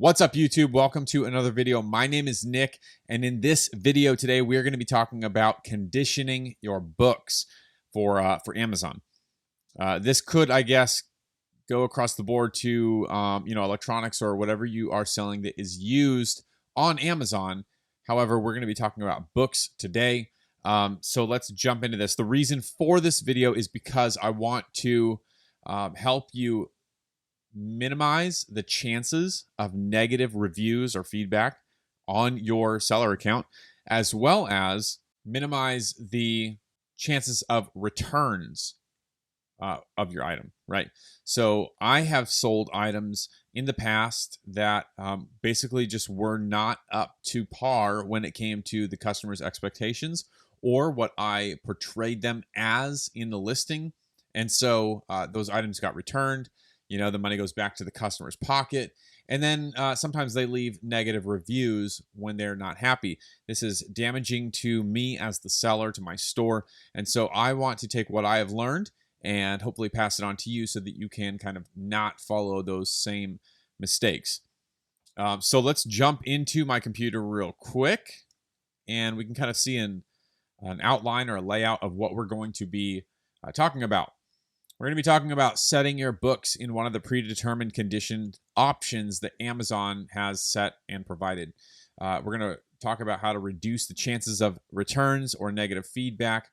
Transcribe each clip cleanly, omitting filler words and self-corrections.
What's up, YouTube? Welcome to another video. My name is Nick, and in this video today, we're going to be talking about conditioning your books for Amazon. This could, I guess, go across the board to electronics or whatever you are selling that is used on Amazon. However, we're going to be talking about books today. So let's jump into this. The reason for this video is because I want to help you minimize the chances of negative reviews or feedback on your seller account, as well as minimize the chances of returns of your item, right? So I have sold items in the past that basically just were not up to par when it came to the customer's expectations or what I portrayed them as in the listing. And so those items got returned. The money goes back to the customer's pocket. And then sometimes they leave negative reviews when they're not happy. This is damaging to me as the seller, to my store. And so I want to take what I have learned and hopefully pass it on to you so that you can kind of not follow those same mistakes. So let's jump into my computer real quick, and we can kind of see an outline or a layout of what we're going to be talking about. We're going to be talking about setting your books in one of the predetermined conditioned options that Amazon has set and provided. We're going to talk about how to reduce the chances of returns or negative feedback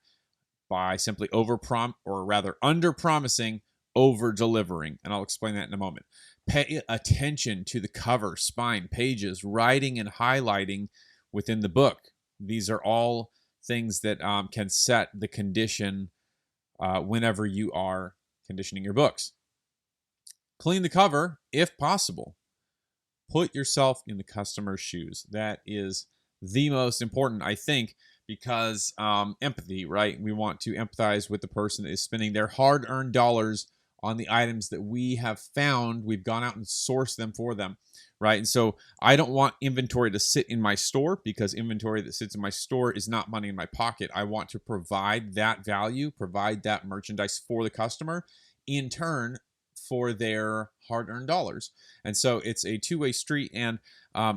by simply under-promising, over-delivering. And I'll explain that in a moment. Pay attention to the cover, spine, pages, writing, and highlighting within the book. These are all things that can set the condition whenever you are conditioning your books. Clean the cover if possible. Put yourself in the customer's shoes. That is the most important, I think, because empathy, right? We want to empathize with the person that is spending their hard-earned dollars on the items that we have found. We've gone out and sourced them for them, right? And so I don't want inventory to sit in my store, because inventory that sits in my store is not money in my pocket. I want to provide that value, provide that merchandise for the customer, in turn for their hard-earned dollars. And so it's a two-way street, and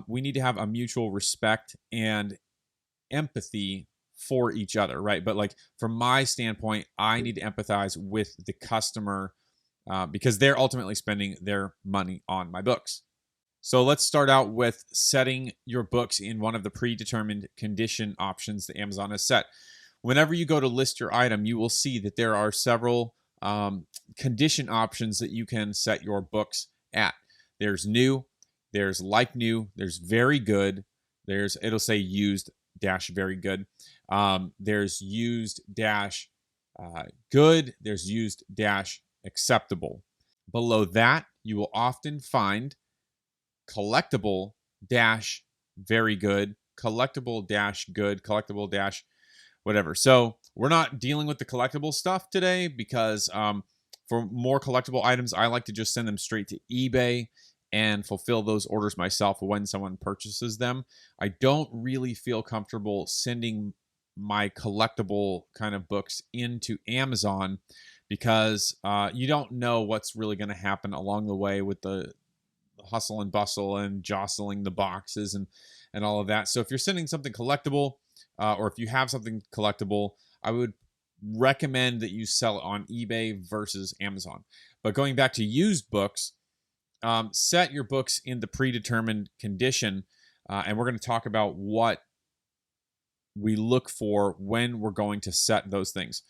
we need to have a mutual respect and empathy for each other, right? But like from my standpoint, I need to empathize with the customer because they're ultimately spending their money on my books. So let's start out with setting your books in one of the predetermined condition options that Amazon has set. Whenever you go to list your item, you will see that there are several condition options that you can set your books at. There's new, there's like new, there's very good, it'll say used dash very good. There's used dash good, there's used dash acceptable. Below that, you will often find collectible dash very good, collectible dash good, collectible dash whatever. So we're not dealing with the collectible stuff today because for more collectible items, I like to just send them straight to eBay and fulfill those orders myself when someone purchases them. I don't really feel comfortable sending my collectible kind of books into Amazon because you don't know what's really going to happen along the way with the hustle and bustle and jostling the boxes and all of that. So if you're sending something collectible or if you have something collectible, I would recommend that you sell it on eBay versus Amazon. But going back to used books, set your books in the predetermined condition, and we're going to talk about what we look for when we're going to set those things.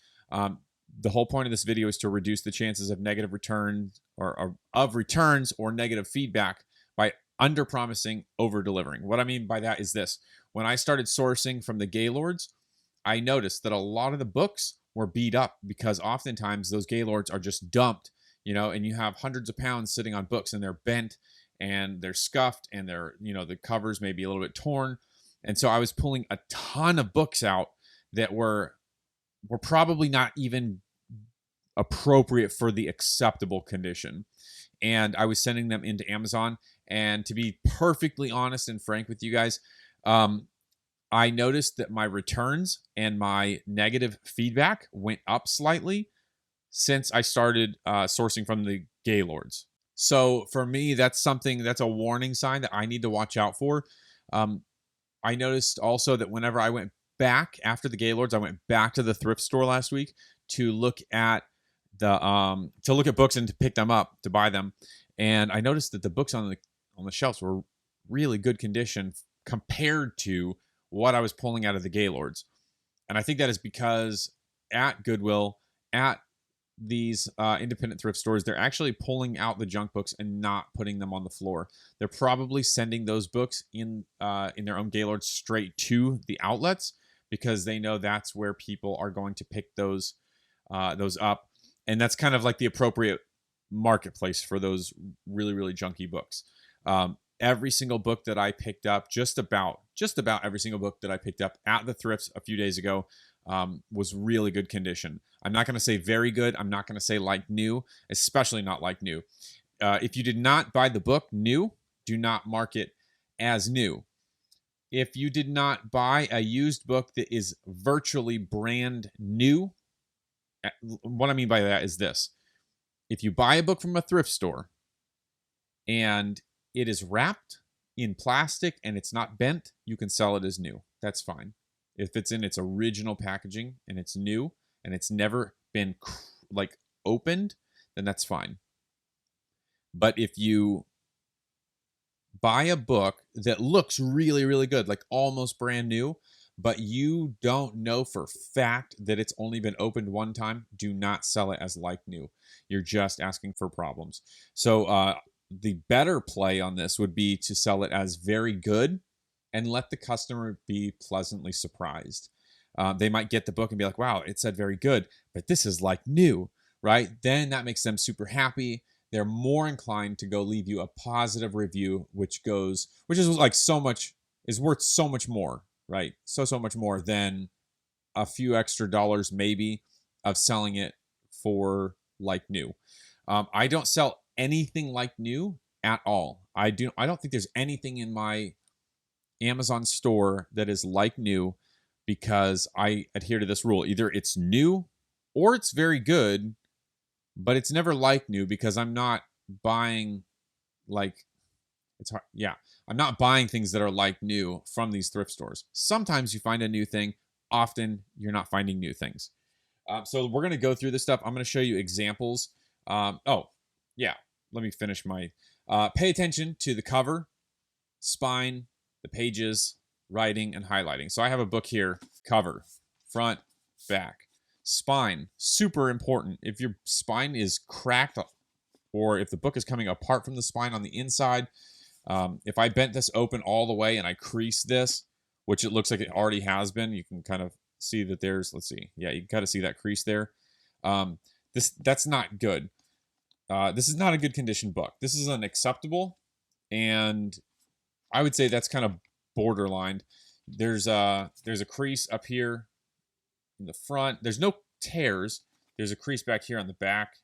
The whole point of this video is to reduce the chances of negative returns or of returns or negative feedback by under-promising, over-delivering. What I mean by that is this. When I started sourcing from the Gaylords, I noticed that a lot of the books were beat up because oftentimes those Gaylords are just dumped, and you have hundreds of pounds sitting on books and they're bent and they're scuffed and the covers may be a little bit torn. And so I was pulling a ton of books out that were probably not even appropriate for the acceptable condition. And I was sending them into Amazon. And to be perfectly honest and frank with you guys, I noticed that my returns and my negative feedback went up slightly since I started sourcing from the Gaylords. So for me, that's a warning sign that I need to watch out for. Um, I noticed also that whenever I went back after the Gaylords, I went back to the thrift store last week to look at books and to pick them up to buy them, and I noticed that the books on the shelves were really good condition compared to what I was pulling out of the Gaylords. And I think that is because at Goodwill, at these independent thrift stores, they're actually pulling out the junk books and not putting them on the floor. They're probably sending those books in their own Gaylords straight to the outlets because they know that's where people are going to pick those up, and that's kind of like the appropriate marketplace for those really really junky books. Every single book that I picked up, just about every single book that I picked up at the thrifts a few days ago, was really good condition. I'm not going to say very good. I'm not going to say like new, especially not like new. If you did not buy the book new, do not mark it as new. If you did not buy a used book that is virtually brand new, what I mean by that is this. If you buy a book from a thrift store and it is wrapped in plastic and it's not bent, you can sell it as new. That's fine. If it's in its original packaging and it's new and it's never been like opened, then that's fine. But if you buy a book that looks really really good, like almost brand new, but you don't know for fact that it's only been opened one time, do not sell it as like new. You're just asking for problems. So the better play on this would be to sell it as very good and let the customer be pleasantly surprised. They might get the book and be like, wow, it said very good, but this is like new, right? Then that makes them super happy. They're more inclined to go leave you a positive review, which is like is worth so much more, right? So much more than a few extra dollars maybe of selling it for like new. I don't sell anything like new at all. I don't think there's anything in my Amazon store that is like new because I adhere to this rule. Either it's new or it's very good, but it's never like new because I'm not buying like it's hard. Yeah, I'm not buying things that are like new from these thrift stores. Sometimes you find a new thing. Often you're not finding new things. So we're going to go through this stuff. I'm going to show you examples. Oh, yeah. Let me finish my. Pay attention to the cover, spine, the pages, writing, and highlighting. So I have a book here. Cover, front, back, spine. Super important. If your spine is cracked, or if the book is coming apart from the spine on the inside, if I bent this open all the way and I crease this, which it looks like it already has been, you can kind of see that there's, let's see. Yeah, you can kind of see that crease there. That's not good. This is not a good condition book. This is unacceptable. And I would say that's kind of borderline. There's a crease up here in the front. There's no tears. There's a crease back here on the back.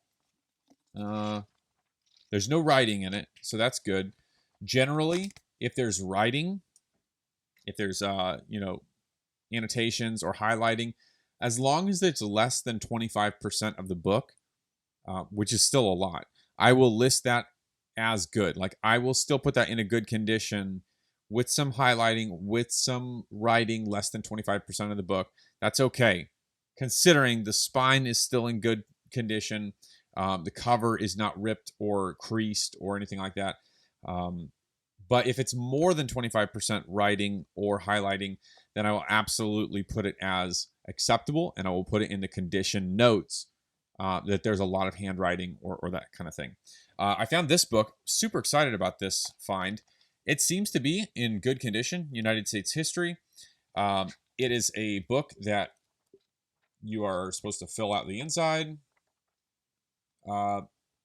There's no writing in it, so that's good. Generally, if there's writing, if there's annotations or highlighting, as long as it's less than 25% of the book, which is still a lot, I will list that as good. Like I will still put that in a good condition with some highlighting, with some writing less than 25% of the book. That's okay, considering the spine is still in good condition. The cover is not ripped or creased or anything like that. But if it's more than 25% writing or highlighting, then I will absolutely put it as acceptable, and I will put it in the condition notes that there's a lot of handwriting or that kind of thing. I found this book, super excited about this find. It seems to be in good condition, United States history. It is a book that you are supposed to fill out the inside.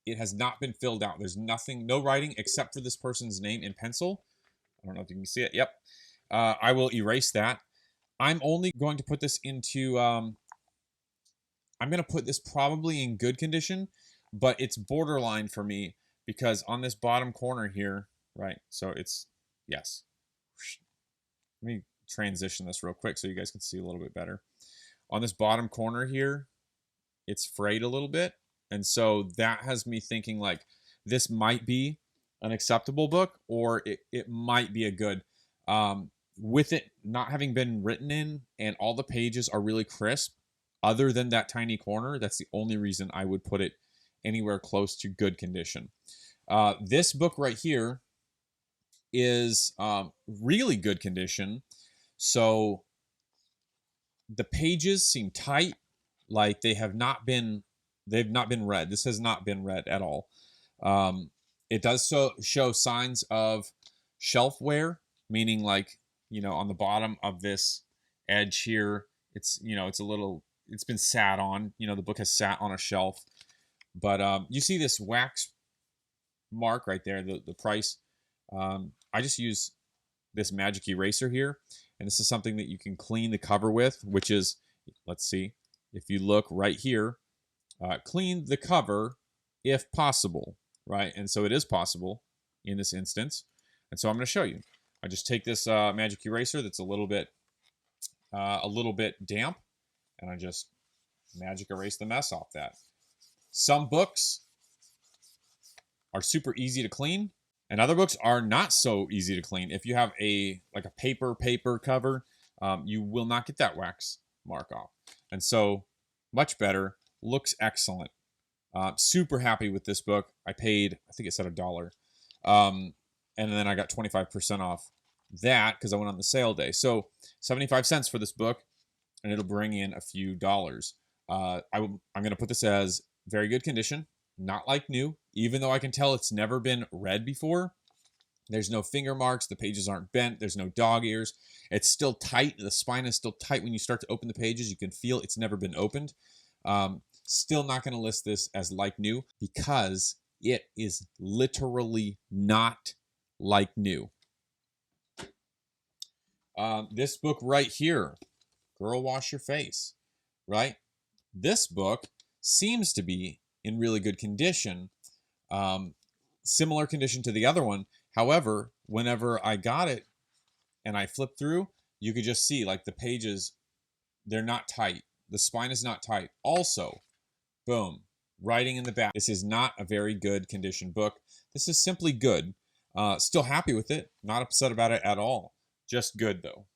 It has not been filled out. There's nothing, no writing except for this person's name in pencil. I don't know if you can see it. Yep. I will erase that. I'm only going to put this into, I'm going to put this probably in good condition, but it's borderline for me because on this bottom corner here, right? So it's, yes. Let me transition this real quick so you guys can see a little bit better. On this bottom corner here, it's frayed a little bit. And so that has me thinking like this might be an acceptable book, or it might be a good. With it not having been written in and all the pages are really crisp, other than that tiny corner, that's the only reason I would put it anywhere close to good condition. This book right here is really good condition. So the pages seem tight, like they've not been read. This has not been read at all. It does show signs of shelf wear, meaning like, on the bottom of this edge here, it's it's been sat on. The book has sat on a shelf. But you see this wax mark right there, the price. I just use this magic eraser here, and this is something that you can clean the cover with, which is, let's see, if you look right here, clean the cover if possible, right? And so it is possible in this instance, and so I'm going to show you. I just take this magic eraser that's a little bit damp, and I just magic erase the mess off that. Some books are super easy to clean, and other books are not so easy to clean. If you have a paper cover, you will not get that wax mark off. And so, much better, looks excellent. Super happy with this book. I paid, I think it said $1. And then I got 25% off that because I went on the sale day. So 75 cents for this book, and it'll bring in a few dollars. I'm going to put this as very good condition, not like new, even though I can tell it's never been read before. There's no finger marks. The pages aren't bent. There's no dog ears. It's still tight. The spine is still tight. When you start to open the pages, you can feel it's never been opened. Still not going to list this as like new because it is literally not like new. This book right here, Girl Wash Your Face, right? This book seems to be in really good condition, similar condition to the other one. However, whenever I got it and I flipped through, you could just see like the pages, they're not tight. The spine is not tight. Also, boom, writing in the back. This is not a very good condition book. This is simply good. Still happy with it. Not upset about it at all. Just good though.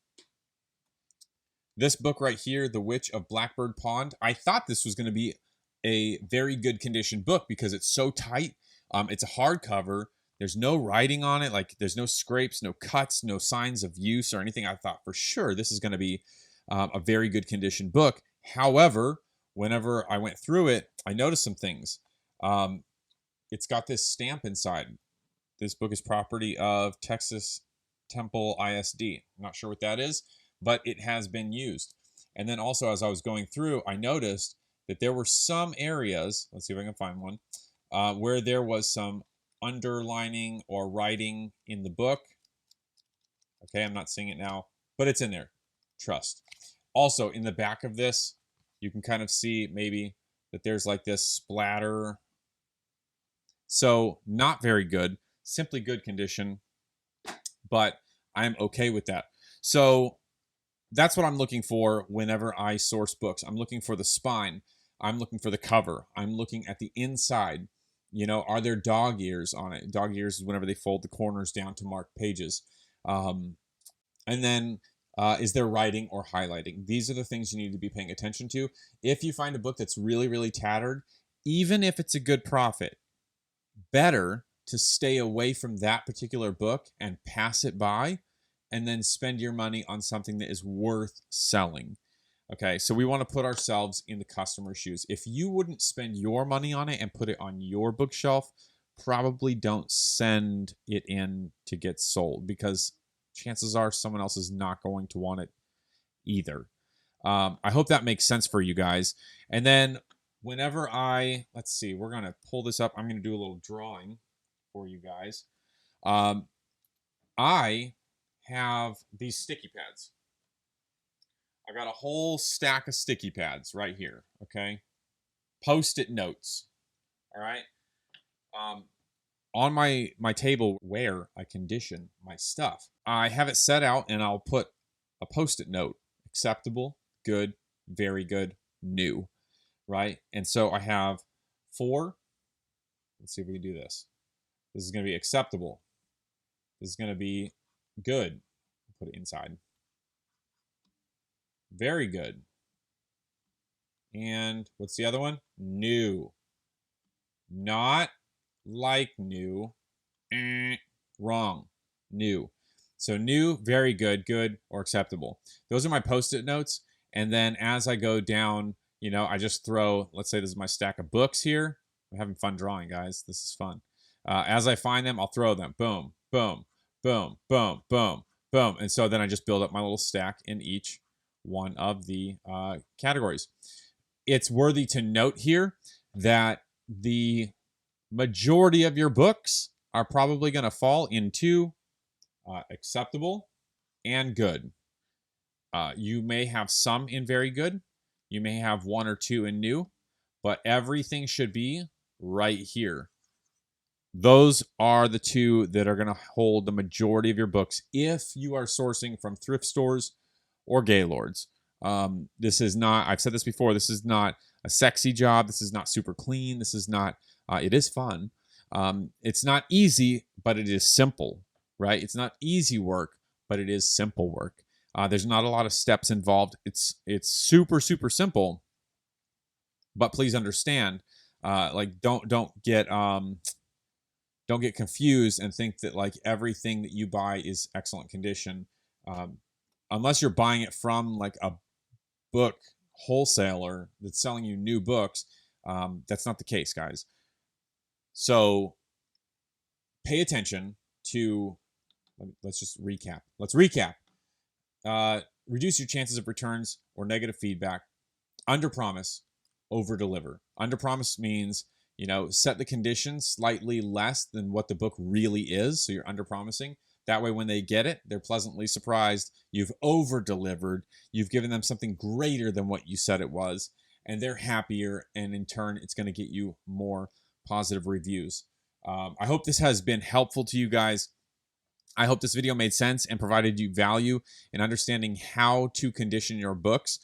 This book right here, The Witch of Blackbird Pond, I thought this was going to be a very good condition book because it's so tight. It's a hardcover. There's no writing on it. Like there's no scrapes, no cuts, no signs of use or anything. I thought for sure this is going to be a very good condition book. However, whenever I went through it, I noticed some things. It's got this stamp inside. This book is property of Texas Temple ISD. I'm not sure what that is, but it has been used. And then also as I was going through, I noticed that there were some areas, let's see if I can find one, where there was some underlining or writing in the book. Okay, I'm not seeing it now, but it's in there. Trust. Also, in the back of this, you can kind of see maybe that there's like this splatter. So not very good, simply good condition, but I'm okay with that. So that's what I'm looking for whenever I source books. I'm looking for the spine. I'm looking for the cover. I'm looking at the inside. Are there dog ears on it? Dog ears is whenever they fold the corners down to mark pages. And then is there writing or highlighting? These are the things you need to be paying attention to. If you find a book that's really, really tattered, even if it's a good profit, better to stay away from that particular book and pass it by and then spend your money on something that is worth selling. Okay, so we want to put ourselves in the customer's shoes. If you wouldn't spend your money on it and put it on your bookshelf, probably don't send it in to get sold because chances are someone else is not going to want it either. I hope that makes sense for you guys. And then whenever let's see, we're going to pull this up. I'm going to do a little drawing for you guys. I have these sticky pads. I got a whole stack of sticky pads right here, okay? Post-it notes, all right? On my table where I condition my stuff, I have it set out and I'll put a post-it note. Acceptable, good, very good, new, right? And so I have 4. Let's see if we can do this. This is going to be acceptable. This is going to be good. Put it inside. Very good. And what's the other one? New. Not like new. Wrong. New. So new, very good, good, or acceptable. Those are my post-it notes. And then as I go down, you know, I just throw, let's say this is my stack of books here. I'm having fun drawing, guys. This is fun. As I find them, I'll throw them. Boom, boom, boom, boom, boom, boom. And so then I just build up my little stack in each one of the categories. It's worthy to note here that the majority of your books are probably going to fall into acceptable and good. You may have some in very good. You may have one or two in new, but everything should be right here. Those are the two that are going to hold the majority of your books if you are sourcing from thrift stores or Gaylords. This is not, I've said this before, this is not a sexy job. This is not super clean. This is not, it is fun. It's not easy, but it is simple, right? It's not easy work, but it is simple work. There's not a lot of steps involved. It's super, super simple, but please understand, like don't get confused and think that like everything that you buy is excellent condition. Unless you're buying it from like a book wholesaler that's selling you new books, that's not the case, guys. So pay attention to, let's just recap. Let's recap. Reduce your chances of returns or negative feedback. Under promise, over deliver. Under promise means, you know, set the conditions slightly less than what the book really is. So you're under promising. That way, when they get it, they're pleasantly surprised. You've over delivered. You've given them something greater than what you said it was, and they're happier. And in turn, it's going to get you more positive reviews. I hope this has been helpful to you guys. I hope this video made sense and provided you value in understanding how to condition your books.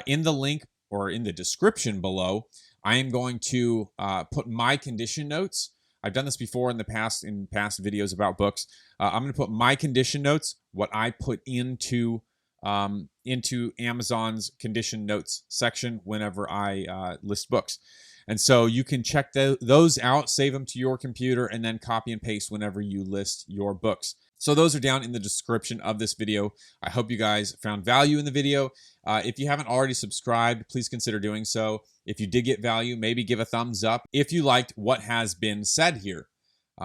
In the link or in the description below, I am going to put my condition notes. I've done this before in past videos about books. I'm going to put my condition notes, what I put into Amazon's condition notes section whenever I list books. And so you can check those out, save them to your computer, and then copy and paste whenever you list your books. So those are down in the description of this video. I hope you guys found value in the video. If you haven't already subscribed, please consider doing so. If you did get value, maybe give a thumbs up if you liked what has been said here.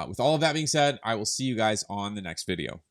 With all of that being said, I will see you guys on the next video.